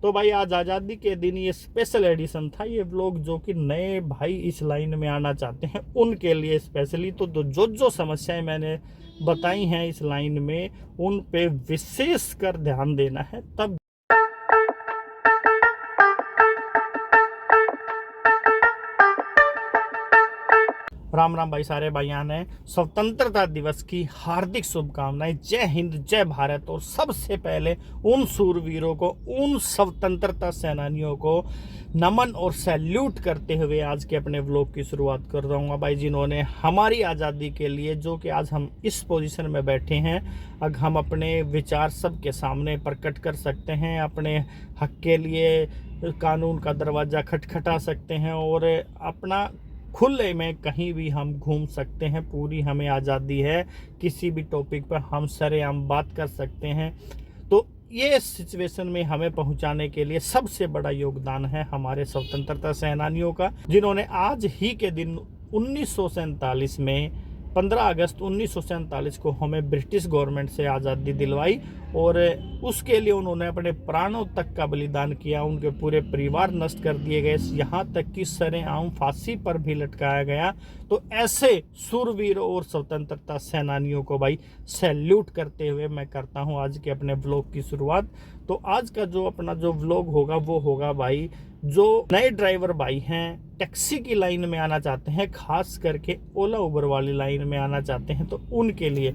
तो भाई आज आज़ादी के दिन ये स्पेशल एडिशन था ये व्लॉग, जो कि नए भाई इस लाइन में आना चाहते हैं उनके लिए स्पेशली। तो जो जो समस्याएं मैंने बताई हैं इस लाइन में, उन पे विशेष कर ध्यान देना है। तब राम राम भाई, सारे भाइयों ने स्वतंत्रता दिवस की हार्दिक शुभकामनाएं। जय हिंद, जय भारत। और सबसे पहले उन सूरवीरों को, उन स्वतंत्रता सेनानियों को नमन और सैल्यूट करते हुए आज के अपने व्लॉग की शुरुआत कर रहा हूँ भाई, जिन्होंने हमारी आज़ादी के लिए, जो कि आज हम इस पोजीशन में बैठे हैं, अब हम अपने विचार सबके सामने प्रकट कर सकते हैं, अपने हक के लिए कानून का दरवाज़ा खटखटा सकते हैं और अपना खुले में कहीं भी हम घूम सकते हैं। पूरी हमें आज़ादी है, किसी भी टॉपिक पर हम सरेआम बात कर सकते हैं। तो ये सिचुएशन में हमें पहुंचाने के लिए सबसे बड़ा योगदान है हमारे स्वतंत्रता सेनानियों का, जिन्होंने आज ही के दिन 1947 में 15 अगस्त 1947 को हमें ब्रिटिश गवर्नमेंट से आज़ादी दिलवाई। और उसके लिए उन्होंने अपने प्राणों तक का बलिदान किया, उनके पूरे परिवार नष्ट कर दिए गए, यहाँ तक कि सरेआम फांसी पर भी लटकाया गया। तो ऐसे सूरवीरों और स्वतंत्रता सेनानियों को भाई सैल्यूट करते हुए मैं करता हूँ आज के अपने व्लॉग की शुरुआत। तो आज का जो अपना जो व्लॉग होगा वो होगा भाई, जो नए ड्राइवर भाई हैं, टैक्सी की लाइन में आना चाहते हैं, खास करके ओला उबर वाली लाइन में आना चाहते हैं, तो उनके लिए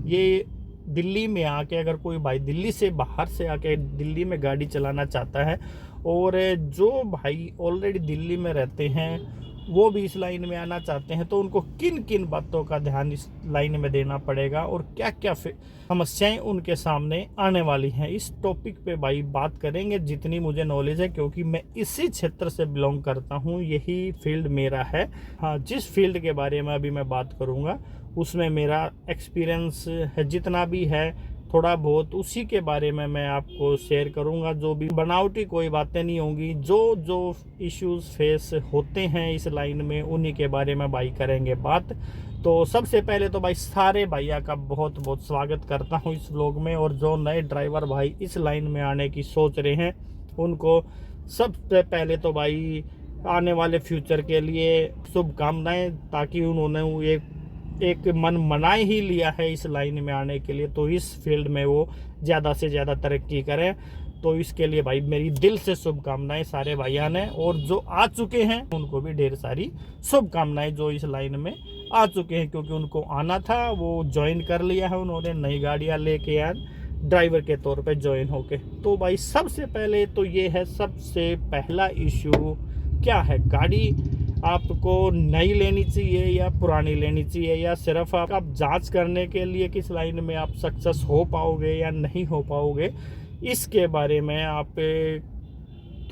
ये दिल्ली में आके, अगर कोई भाई दिल्ली से बाहर से आके दिल्ली में गाड़ी चलाना चाहता है, और जो भाई ऑलरेडी दिल्ली में रहते हैं वो भी इस लाइन में आना चाहते हैं, तो उनको किन किन बातों का ध्यान इस लाइन में देना पड़ेगा और क्या क्या समस्याएं उनके सामने आने वाली हैं, इस टॉपिक पे भाई बात करेंगे जितनी मुझे नॉलेज है, क्योंकि मैं इसी क्षेत्र से बिलोंग करता हूं, यही फील्ड मेरा है। हाँ, जिस फील्ड के बारे में अभी मैं बात करूंगा उसमें मेरा एक्सपीरियंस है, जितना भी है थोड़ा बहुत उसी के बारे में मैं आपको शेयर करूंगा। जो भी बनावटी कोई बातें नहीं होंगी, जो जो इश्यूज फेस होते हैं इस लाइन में उन्हीं के बारे में भाई करेंगे बात। तो सबसे पहले तो भाई सारे भैया का बहुत बहुत स्वागत करता हूं इस व्लॉग में, और जो नए ड्राइवर भाई इस लाइन में आने की सोच रहे हैं उनको सबसे पहले तो भाई आने वाले फ्यूचर के लिए शुभकामनाएं, ताकि उन्होंने एक मन मना ही लिया है इस लाइन में आने के लिए, तो इस फील्ड में वो ज़्यादा से ज़्यादा तरक्की करें। तो इसके लिए भाई मेरी दिल से शुभकामनाएं सारे भाइयों ने, और जो आ चुके हैं उनको भी ढेर सारी शुभकामनाएं जो इस लाइन में आ चुके हैं, क्योंकि उनको आना था, वो ज्वाइन कर लिया है, उन्होंने नई गाड़ियाँ लेके आए ड्राइवर के तौर पे ज्वाइन होके। तो भाई सबसे पहले तो ये है, सबसे पहला इशू क्या है, गाड़ी आपको नई लेनी चाहिए या पुरानी लेनी चाहिए, या सिर्फ आप जांच करने के लिए किस लाइन में आप सक्सेस हो पाओगे या नहीं हो पाओगे, इसके बारे में आप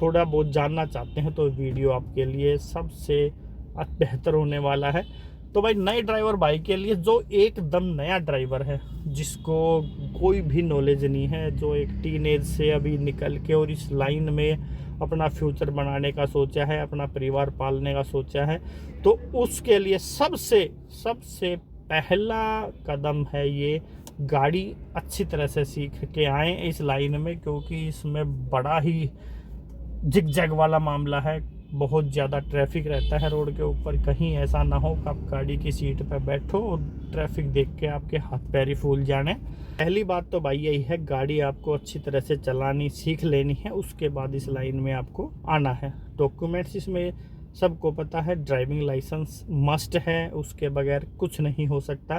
थोड़ा बहुत जानना चाहते हैं तो वीडियो आपके लिए सबसे बेहतर होने वाला है। तो भाई नए ड्राइवर भाई के लिए, जो एकदम नया ड्राइवर है, जिसको कोई भी नॉलेज नहीं है, जो एक टीनेज से अभी निकल के और इस लाइन में अपना फ्यूचर बनाने का सोचा है, अपना परिवार पालने का सोचा है, तो उसके लिए सबसे पहला कदम है ये, गाड़ी अच्छी तरह से सीख के आएँ इस लाइन में, क्योंकि इसमें बड़ा ही जिग-जैग वाला मामला है, बहुत ज़्यादा ट्रैफिक रहता है रोड के ऊपर। कहीं ऐसा ना हो कि आप गाड़ी की सीट पर बैठो और ट्रैफिक देख के आपके हाथ पैर ही फूल जाने। पहली बात तो भाई यही है, गाड़ी आपको अच्छी तरह से चलानी सीख लेनी है, उसके बाद इस लाइन में आपको आना है। डॉक्यूमेंट्स इसमें सबको पता है, ड्राइविंग लाइसेंस मस्ट है, उसके बगैर कुछ नहीं हो सकता,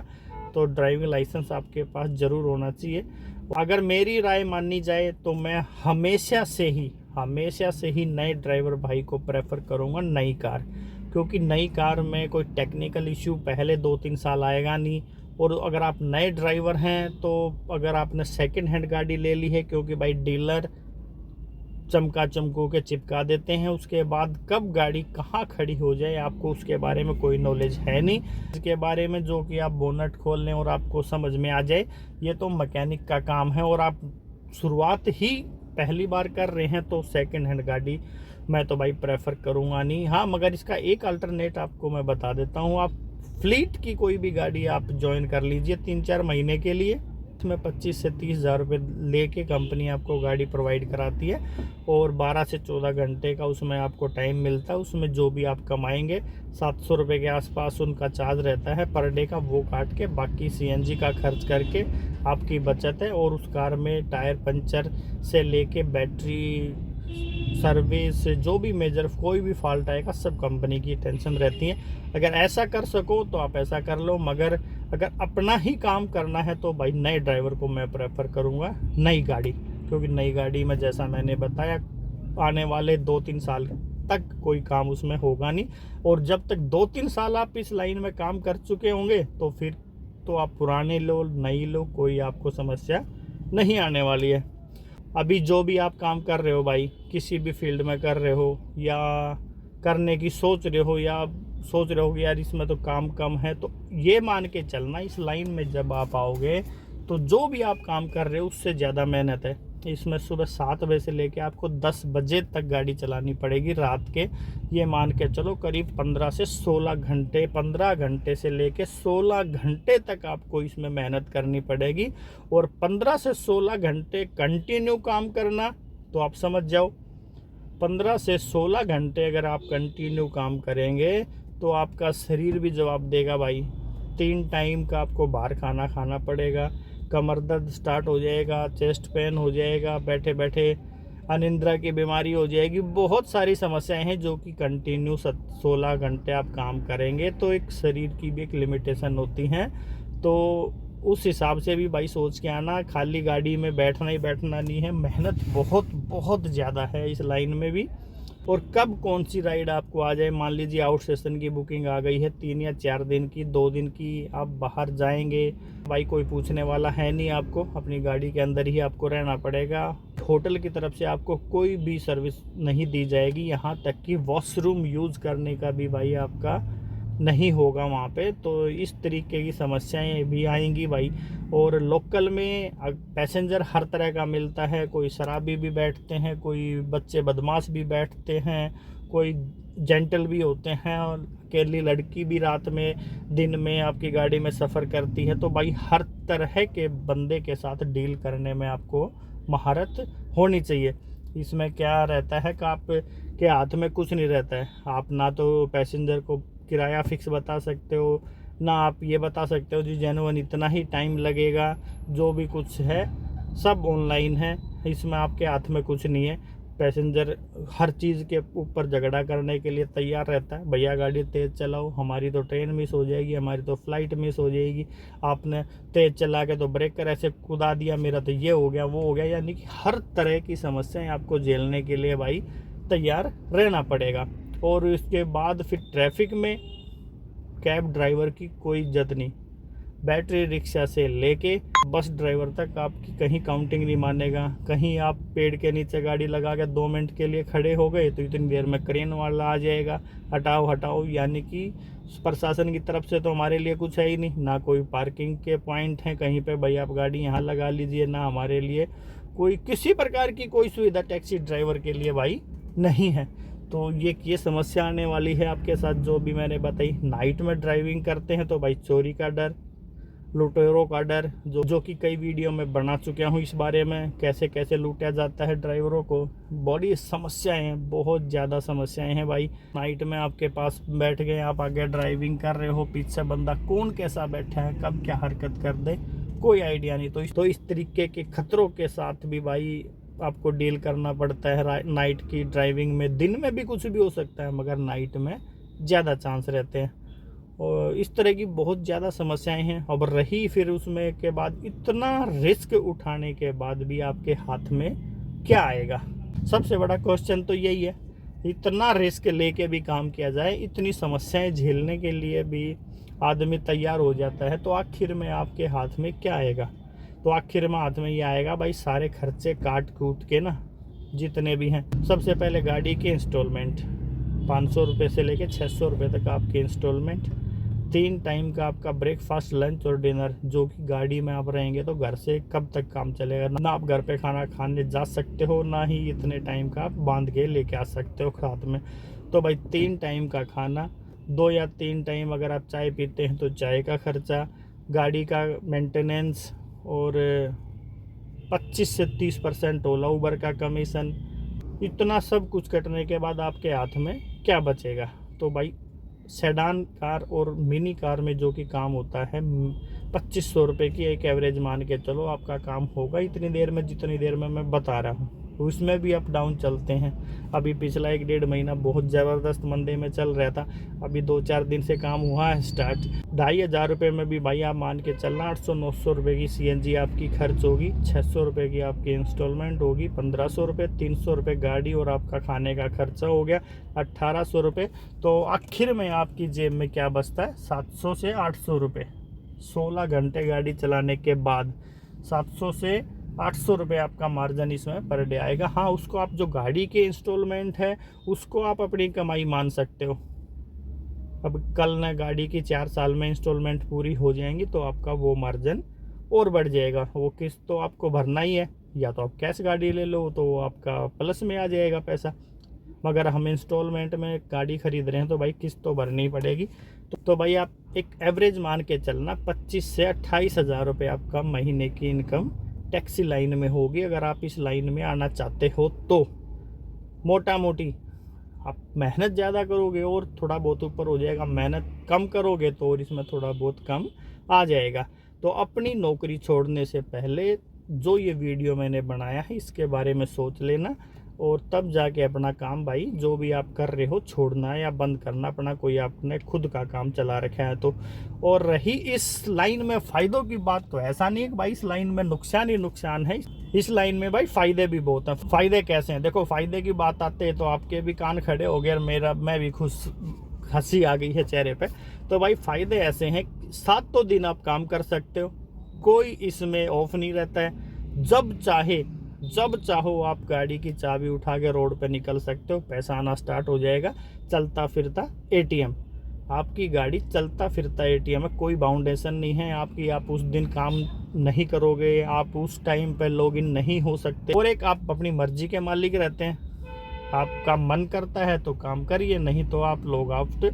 तो ड्राइविंग लाइसेंस आपके पास ज़रूर होना चाहिए। अगर मेरी राय माननी जाए तो मैं हमेशा से ही नए ड्राइवर भाई को प्रेफर करूंगा नई कार, क्योंकि नई कार में कोई टेक्निकल इशू पहले 2-3 साल आएगा नहीं। और अगर आप नए ड्राइवर हैं, तो अगर आपने सेकंड हैंड गाड़ी ले ली है, क्योंकि भाई डीलर चमका चमकू के चिपका देते हैं, उसके बाद कब गाड़ी कहाँ खड़ी हो जाए आपको उसके बारे में कोई नॉलेज है नहीं। इसके बारे में जो कि आप बोनट खोल लें और आपको समझ में आ जाए, ये तो मैकेनिक का काम है, और आप शुरुआत ही पहली बार कर रहे हैं, तो सेकंड हैंड गाड़ी मैं तो भाई प्रेफर करूँगा नहीं। हाँ, मगर इसका एक अल्टरनेट आपको मैं बता देता हूँ, आप फ्लीट की कोई भी गाड़ी आप ज्वाइन कर लीजिए 3-4 महीने के लिए, में 25 से 30 हज़ार रुपये लेके कंपनी आपको गाड़ी प्रोवाइड कराती है और 12 से 14 घंटे का उसमें आपको टाइम मिलता है। उसमें जो भी आप कमाएंगे 700 रुपये के आसपास उनका चार्ज रहता है पर डे का, वो काट के बाकी CNG का खर्च करके आपकी बचत है। और उस कार में टायर पंचर से लेके बैटरी सर्विस, जो भी मेजर कोई भी फॉल्ट आएगा सब कंपनी की टेंशन रहती है। अगर ऐसा कर सको तो आप ऐसा कर लो, मगर अगर अपना ही काम करना है तो भाई नए ड्राइवर को मैं प्रेफर करूँगा नई गाड़ी, क्योंकि नई गाड़ी में जैसा मैंने बताया आने वाले 2-3 साल तक कोई काम उसमें होगा नहीं। और जब तक 2-3 साल आप इस लाइन में काम कर चुके होंगे तो फिर तो आप पुराने लो नई लो, कोई आपको समस्या नहीं आने वाली है। अभी जो भी आप काम कर रहे हो भाई, किसी भी फील्ड में कर रहे हो या करने की सोच रहे हो या सोच रहे हो कि यार इसमें तो काम कम है, तो ये मान के चलना इस लाइन में जब आप आओगे तो जो भी आप काम कर रहे हो उससे ज़्यादा मेहनत है। इसमें सुबह 7 बजे से लेके आपको 10 बजे तक गाड़ी चलानी पड़ेगी रात के। ये मान के चलो करीब 15 से 16 घंटे, 15 घंटे से लेके 16 घंटे तक आपको इसमें मेहनत करनी पड़ेगी। और 15 से 16 घंटे कंटिन्यू काम करना, तो आप समझ जाओ 15 से 16 घंटे अगर आप कंटिन्यू काम करेंगे तो आपका शरीर भी जवाब देगा भाई। 3 टाइम का आपको बाहर खाना खाना पड़ेगा, कमर दर्द स्टार्ट हो जाएगा, चेस्ट पेन हो जाएगा, बैठे बैठे अनिद्रा की बीमारी हो जाएगी। बहुत सारी समस्याएं हैं जो कि कंटिन्यू 16 घंटे आप काम करेंगे तो एक शरीर की भी एक लिमिटेशन होती हैं। तो उस हिसाब से भी भाई सोच के आना, खाली गाड़ी में बैठना ही बैठना नहीं है, मेहनत बहुत बहुत ज़्यादा है इस लाइन में भी। और कब कौन सी राइड आपको आ जाए, मान लीजिए आउट सेशन की बुकिंग आ गई है 3 या 4 दिन की, 2 दिन की, आप बाहर जाएंगे भाई कोई पूछने वाला है नहीं, आपको अपनी गाड़ी के अंदर ही आपको रहना पड़ेगा। होटल की तरफ से आपको कोई भी सर्विस नहीं दी जाएगी, यहाँ तक कि वॉशरूम यूज़ करने का भी भाई आपका नहीं होगा वहाँ पे। तो इस तरीके की समस्याएं भी आएंगी भाई। और लोकल में पैसेंजर हर तरह का मिलता है, कोई शराबी भी बैठते हैं, कोई बच्चे बदमाश भी बैठते हैं, कोई जेंटल भी होते हैं, और अकेली लड़की भी रात में दिन में आपकी गाड़ी में सफ़र करती है। तो भाई हर तरह के बंदे के साथ डील करने में आपको महारत होनी चाहिए। इसमें क्या रहता है कि आप के हाथ में कुछ नहीं रहता है। आप ना तो पैसेंजर को किराया फिक्स बता सकते हो, ना आप ये बता सकते हो जी जेन्युइन इतना ही टाइम लगेगा। जो भी कुछ है सब ऑनलाइन है, इसमें आपके हाथ में कुछ नहीं है। पैसेंजर हर चीज़ के ऊपर झगड़ा करने के लिए तैयार रहता है, भैया गाड़ी तेज़ चलाओ, हमारी तो ट्रेन मिस हो जाएगी, हमारी तो फ्लाइट मिस हो जाएगी, आपने तेज़ चला के तो ब्रेकर ऐसे कुदा दिया, मेरा तो ये हो गया वो हो गया। यानी कि हर तरह की समस्याएं आपको झेलने के लिए भाई तैयार रहना पड़ेगा। और इसके बाद फिर ट्रैफिक में कैब ड्राइवर की कोई इज्जत नहीं, बैटरी रिक्शा से लेके बस ड्राइवर तक आपकी कहीं काउंटिंग नहीं मानेगा। कहीं आप पेड़ के नीचे गाड़ी लगा के 2 मिनट के लिए खड़े हो गए तो इतनी देर में क्रेन वाला आ जाएगा, हटाओ हटाओ। यानी कि प्रशासन की तरफ से तो हमारे लिए कुछ है ही नहीं, ना कोई पार्किंग के पॉइंट हैं कहीं पे भाई आप गाड़ी यहाँ लगा लीजिए, ना हमारे लिए कोई किसी प्रकार की कोई सुविधा टैक्सी ड्राइवर के लिए भाई नहीं है। तो ये समस्या आने वाली है आपके साथ जो भी मैंने बताई। नाइट में ड्राइविंग करते हैं तो भाई चोरी का डर, लुटेरों का डर, जो कि कई वीडियो में बना चुका हूँ इस बारे में, कैसे कैसे लूटा जाता है ड्राइवरों को। बड़ी समस्याएं हैं, बहुत ज़्यादा समस्याएं हैं भाई। नाइट में आपके पास बैठ गए, आप आगे ड्राइविंग कर रहे हो, पीछे बंदा कौन कैसा बैठा है, कब क्या हरकत कर दे कोई आइडिया नहीं। तो इस तरीके के खतरों के साथ भी भाई आपको डील करना पड़ता है नाइट की ड्राइविंग में। दिन में भी कुछ भी हो सकता है मगर नाइट में ज़्यादा चांस रहते हैं। और इस तरह की बहुत ज़्यादा समस्याएं हैं। अब रही फिर उसमें के बाद इतना रिस्क उठाने के बाद भी आपके हाथ में क्या आएगा, सबसे बड़ा क्वेश्चन तो यही है। इतना रिस्क लेके भी काम किया जाए, इतनी समस्याएं झेलने के लिए भी आदमी तैयार हो जाता है, तो आखिर में आपके हाथ में क्या आएगा? तो आखिर में हाथ में ये आएगा भाई सारे खर्चे काट कूट के ना, जितने भी हैं। सबसे पहले गाड़ी के इंस्टॉलमेंट 500 रुपये से लेके 600 रुपये तक आपके इंस्टॉलमेंट। 3 टाइम का आपका ब्रेकफास्ट, लंच और डिनर, जो कि गाड़ी में आप रहेंगे तो घर से कब तक काम चलेगा। ना आप घर पे खाना खाने जा सकते हो, ना ही इतने टाइम का आप बांध के लेके आ सकते हो साथ में। तो भाई 3 टाइम का खाना, 2 या 3 टाइम अगर आप चाय पीते हैं तो चाय का खर्चा, गाड़ी का मेंटेनेंस और 25 से 30% ओला उबर का कमीशन। इतना सब कुछ कटने के बाद आपके हाथ में क्या बचेगा? तो भाई सेडान कार और मिनी कार में जो कि काम होता है 2500 रुपये की एक एवरेज मान के चलो आपका काम होगा इतनी देर में, जितनी देर में मैं बता रहा हूँ। उसमें भी अप डाउन चलते हैं। अभी पिछला 1-1.5 महीना बहुत ज़बरदस्त मंदे में चल रहा था, अभी 2-4 दिन से काम हुआ है स्टार्ट। 2500 रुपये में भी भाई आप मान के चलना 800-900 रुपये की CNG आपकी खर्च होगी, 600 रुपये की आपकी इंस्टॉलमेंट होगी, 1500 रुपये, 300 रुपये गाड़ी और आपका खाने का खर्चा हो गया 1800 रुपये। तो आखिर में आपकी जेब में क्या बचता है? 700 से 800 रुपये। 16 घंटे गाड़ी चलाने के बाद 700 से 800 रुपये आपका मार्जिन इसमें पर डे आएगा। हाँ, उसको आप जो गाड़ी के इंस्टॉलमेंट है उसको आप अपनी कमाई मान सकते हो। अब कल ना गाड़ी की 4 साल में इंस्टॉलमेंट पूरी हो जाएंगी तो आपका वो मार्जिन और बढ़ जाएगा। वो किस्त तो आपको भरना ही है, या तो आप कैश गाड़ी ले लो तो आपका प्लस में आ जाएगा पैसा। मगर हम इंस्टॉलमेंट में गाड़ी खरीद रहे हैं तो भाई किस्त तो भरनी ही पड़ेगी। तो भाई आप एक एवरेज मान के चलना 25 से 28 हज़ार रुपये आपका महीने की इनकम टैक्सी लाइन में होगी, अगर आप इस लाइन में आना चाहते हो तो। मोटा मोटी आप मेहनत ज़्यादा करोगे और थोड़ा बहुत ऊपर हो जाएगा, मेहनत कम करोगे तो और इसमें थोड़ा बहुत कम आ जाएगा। तो अपनी नौकरी छोड़ने से पहले जो ये वीडियो मैंने बनाया है इसके बारे में सोच लेना, और तब जाके अपना काम भाई जो भी आप कर रहे हो छोड़ना या बंद करना अपना, कोई आपने खुद का काम चला रखा है तो। और रही इस लाइन में फ़ायदों की बात, तो ऐसा नहीं है कि भाई इस लाइन में नुकसान ही नुकसान है। इस लाइन में भाई फ़ायदे भी बहुत हैं। फ़ायदे कैसे हैं? देखो, फ़ायदे की बात आते हैं तो आपके भी कान खड़े हो गए और मैं भी खुश, हंसी आ गई है चेहरे पे। तो भाई फ़ायदे ऐसे हैं, 7 दिन आप काम कर सकते हो, कोई इसमें ऑफ नहीं रहता है। जब चाहो आप गाड़ी की चाबी उठा के रोड पे निकल सकते हो, पैसा आना स्टार्ट हो जाएगा। चलता फिरता ATM, आपकी गाड़ी चलता फिरता ATM है, कोई बाउंडेशन नहीं है आपकी। आप उस दिन काम नहीं करोगे, आप उस टाइम पे लॉगिन नहीं हो सकते। और एक आप अपनी मर्जी के मालिक रहते हैं, आपका मन करता है तो काम करिए, नहीं तो आप लॉग आउट,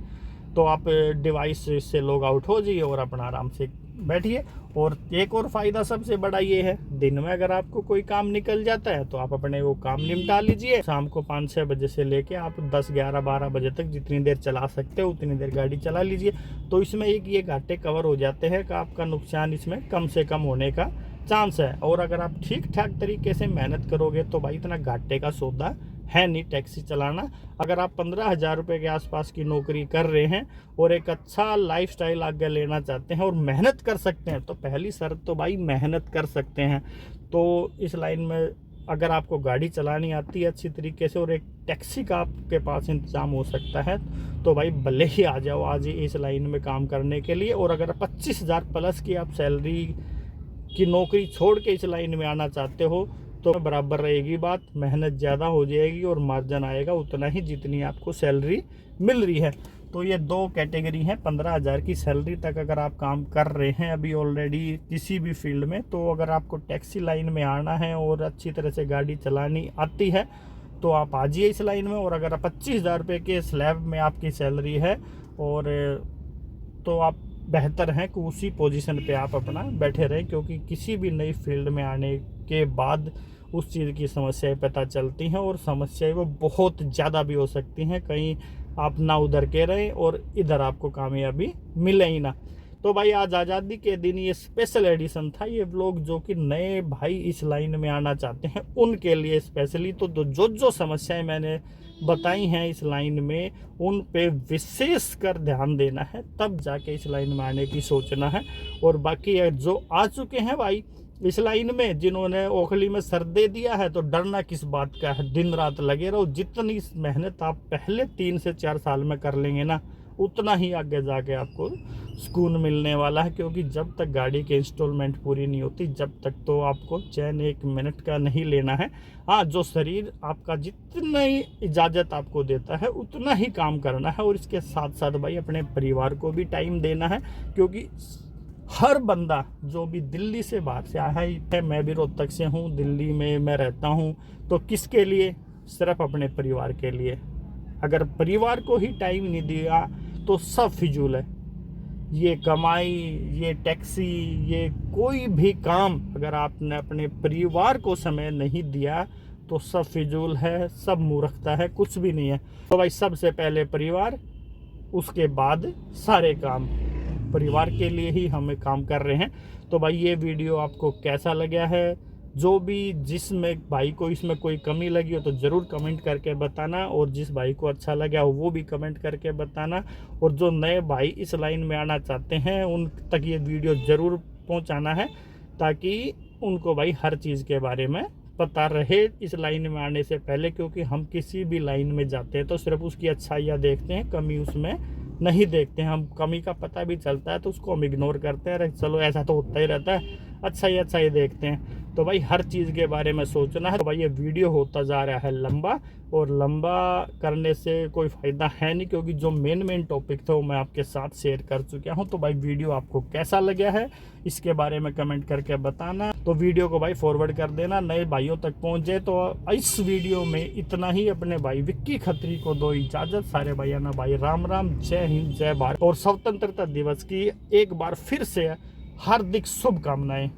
तो आप डिवाइस से लॉग आउट हो जाइए और अपना आराम से बैठिए। और एक और फ़ायदा सबसे बड़ा ये है, दिन में अगर आपको कोई काम निकल जाता है तो आप अपने वो काम निपटा लीजिए। शाम को 5-6 बजे से लेके आप 10-11-12 बजे तक जितनी देर चला सकते हो उतनी देर गाड़ी चला लीजिए। तो इसमें एक ये घाटे कवर हो जाते हैं कि आपका नुकसान इसमें कम से कम होने का चांस है। और अगर आप ठीक ठाक तरीके से मेहनत करोगे तो भाई इतना घाटे का सौदा है नहीं टैक्सी चलाना। अगर आप 15,000 रुपये के आसपास की नौकरी कर रहे हैं और एक अच्छा लाइफस्टाइल आगे लेना चाहते हैं और मेहनत कर सकते हैं, तो पहली शर्त तो भाई मेहनत कर सकते हैं। तो इस लाइन में अगर आपको गाड़ी चलानी आती है अच्छी तरीके से और एक टैक्सी का आपके पास इंतज़ाम हो सकता है तो भाई भले ही आ जाओ आज ही इस लाइन में काम करने के लिए। और अगर 25,000 प्लस की आप सैलरी की नौकरी छोड़ के इस लाइन में आना चाहते हो तो बराबर रहेगी बात, मेहनत ज़्यादा हो जाएगी और मार्जिन आएगा उतना ही जितनी आपको सैलरी मिल रही है। तो ये 2 कैटेगरी हैं। 15,000 की सैलरी तक अगर आप काम कर रहे हैं अभी ऑलरेडी किसी भी फील्ड में, तो अगर आपको टैक्सी लाइन में आना है और अच्छी तरह से गाड़ी चलानी आती है तो आप आ जाइए इस लाइन में। और अगर 25,000 रुपये के स्लैब में आपकी सैलरी है और तो आप बेहतर हैं कि उसी पोजीशन पे आप अपना बैठे रहें, क्योंकि किसी भी नई फील्ड में आने के बाद उस चीज़ की समस्याएं पता चलती हैं और समस्याएं वो बहुत ज़्यादा भी हो सकती हैं। कहीं आप ना उधर के रहें और इधर आपको कामयाबी मिले ही ना। तो भाई आज आज़ादी के दिन ये स्पेशल एडिशन था ये व्लॉग, जो कि नए भाई इस लाइन में आना चाहते हैं उनके लिए स्पेशली। तो जो समस्याएं मैंने बताई हैं इस लाइन में उन पे विशेष कर ध्यान देना है, तब जाके इस लाइन में आने की सोचना है। और बाकी जो आ चुके हैं भाई इस लाइन में, जिन्होंने ओखली में सर दे दिया है, तो डरना किस बात का है, दिन रात लगे रहो। जितनी मेहनत आप पहले 3 से 4 साल में कर लेंगे ना उतना ही आगे जाके आपको सुकून मिलने वाला है। क्योंकि जब तक गाड़ी की इंस्टॉलमेंट पूरी नहीं होती जब तक तो आपको चैन 1 मिनट का नहीं लेना है। हाँ, जो शरीर आपका जितनी इजाज़त आपको देता है उतना ही काम करना है। और इसके साथ साथ भाई अपने परिवार को भी टाइम देना है, क्योंकि हर बंदा जो भी दिल्ली से बाहर से आया है, मैं भी रोहतक से हूँ, दिल्ली में मैं रहता हूँ, तो किसके लिए? सिर्फ अपने परिवार के लिए। अगर परिवार को ही टाइम नहीं दिया तो सब फिजूल है। ये कमाई, ये टैक्सी, ये कोई भी काम अगर आपने अपने परिवार को समय नहीं दिया तो सब फिजूल है, सब मूर्खता है, कुछ भी नहीं है। तो भाई सबसे पहले परिवार, उसके बाद सारे काम। परिवार के लिए ही हमें काम कर रहे हैं। तो भाई ये वीडियो आपको कैसा लगा है, जो भी जिसमें भाई को इसमें कोई कमी लगी हो तो ज़रूर कमेंट करके बताना, और जिस भाई को अच्छा लगा हो वो भी कमेंट करके बताना। और जो नए भाई इस लाइन में आना चाहते हैं उन तक ये वीडियो ज़रूर पहुंचाना है, ताकि उनको भाई हर चीज़ के बारे में पता रहे इस लाइन में आने से पहले। क्योंकि हम किसी भी लाइन में जाते हैं तो सिर्फ उसकी अच्छाइयाँ देखते हैं, कमी उसमें नहीं देखते हैं। हम कमी का पता भी चलता है तो उसको हम इग्नोर करते हैं, अरे चलो ऐसा तो होता ही रहता है, अच्छा ही देखते हैं। तो भाई हर चीज़ के बारे में सोचना है। तो भाई ये वीडियो होता जा रहा है लंबा, और लंबा करने से कोई फ़ायदा है नहीं, क्योंकि जो मेन टॉपिक था वो मैं आपके साथ शेयर कर चुका हूँ। तो भाई वीडियो आपको कैसा लगा है इसके बारे में कमेंट करके बताना। तो वीडियो को भाई फॉरवर्ड कर देना, नए भाइयों तक पहुँच जाए। तो इस वीडियो में इतना ही। अपने भाई विक्की खत्री को दो इजाज़त। सारे भाइयों ना भाई राम राम, जय हिंद, जय भारत, और स्वतंत्रता दिवस की एक बार फिर से हार्दिक शुभकामनाएं।